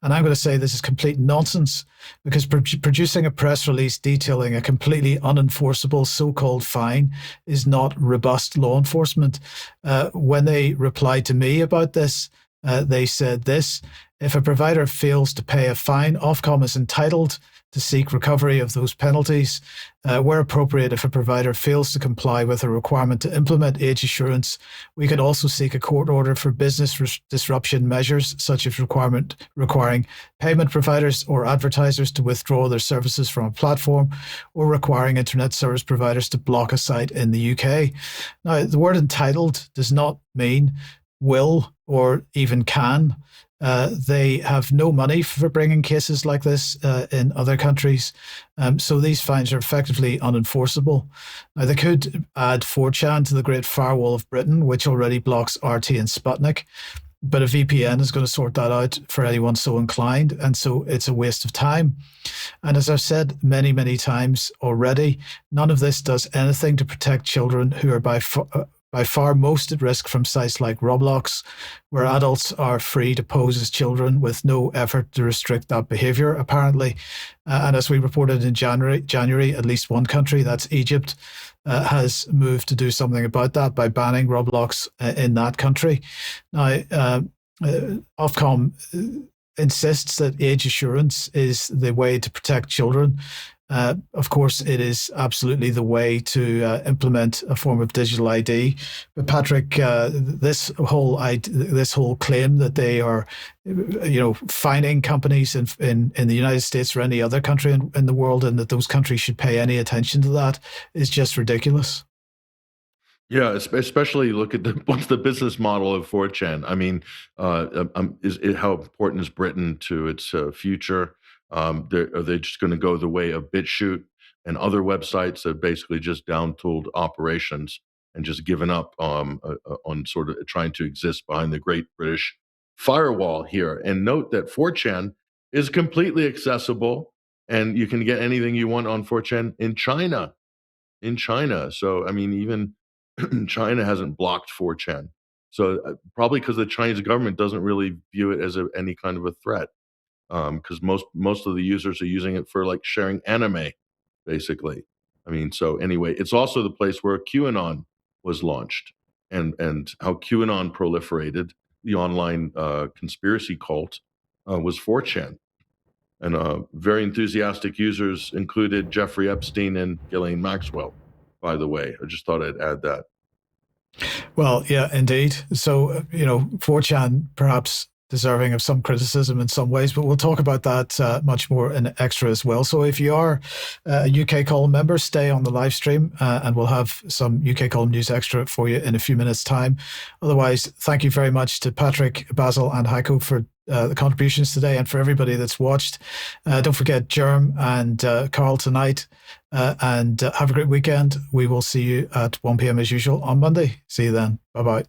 And I'm going to say this is complete nonsense, because producing a press release detailing a completely unenforceable so-called fine is not robust law enforcement. When they replied to me about this, they said this: if a provider fails to pay a fine, Ofcom is entitled to seek recovery of those penalties. Where appropriate, if a provider fails to comply with a requirement to implement age assurance, we can also seek a court order for business disruption measures, such as requiring payment providers or advertisers to withdraw their services from a platform, or requiring internet service providers to block a site in the UK. Now, the word entitled does not mean will or even can. They have no money for bringing cases like this in other countries. So these fines are effectively unenforceable. Now, they could add 4chan to the Great Firewall of Britain, which already blocks RT and Sputnik. But a VPN is going to sort that out for anyone so inclined. And so it's a waste of time. And as I've said many, many times already, none of this does anything to protect children who are by far most at risk from sites like Roblox, where adults are free to pose as children with no effort to restrict that behavior, apparently. And as we reported in January, at least one country, that's Egypt, has moved to do something about that by banning Roblox in that country. Now, Ofcom insists that age assurance is the way to protect children. Of course, it is absolutely the way to implement a form of digital ID. But Patrick, this whole claim that they are, fining companies in the United States or any other country in the world, and that those countries should pay any attention to that, is just ridiculous. Yeah, especially look at what's the business model of 4chan. I mean, how important is Britain to its future? Are they just going to go the way of BitChute and other websites that basically just down-tooled operations and just given up on sort of trying to exist behind the Great British Firewall here? And note that 4chan is completely accessible, and you can get anything you want on 4chan in China. So, I mean, even China hasn't blocked 4chan. So probably because the Chinese government doesn't really view it as any kind of a threat. Because most of the users are using it for like sharing anime, basically. I mean, so anyway, it's also the place where QAnon was launched, and how QAnon proliferated. The online conspiracy cult was 4chan, and very enthusiastic users included Jeffrey Epstein and Ghislaine Maxwell. By the way, I just thought I'd add that. Well, yeah, indeed. So 4chan perhaps deserving of some criticism in some ways, but we'll talk about that much more in extra as well. So if you are a UK Column member, stay on the live stream and we'll have some UK Column news extra for you in a few minutes' time. Otherwise, thank you very much to Patrick, Basil and Heiko for the contributions today, and for everybody that's watched. Don't forget Germ and Carl tonight, and have a great weekend. We will see you at 1 p.m. as usual on Monday. See you then. Bye-bye.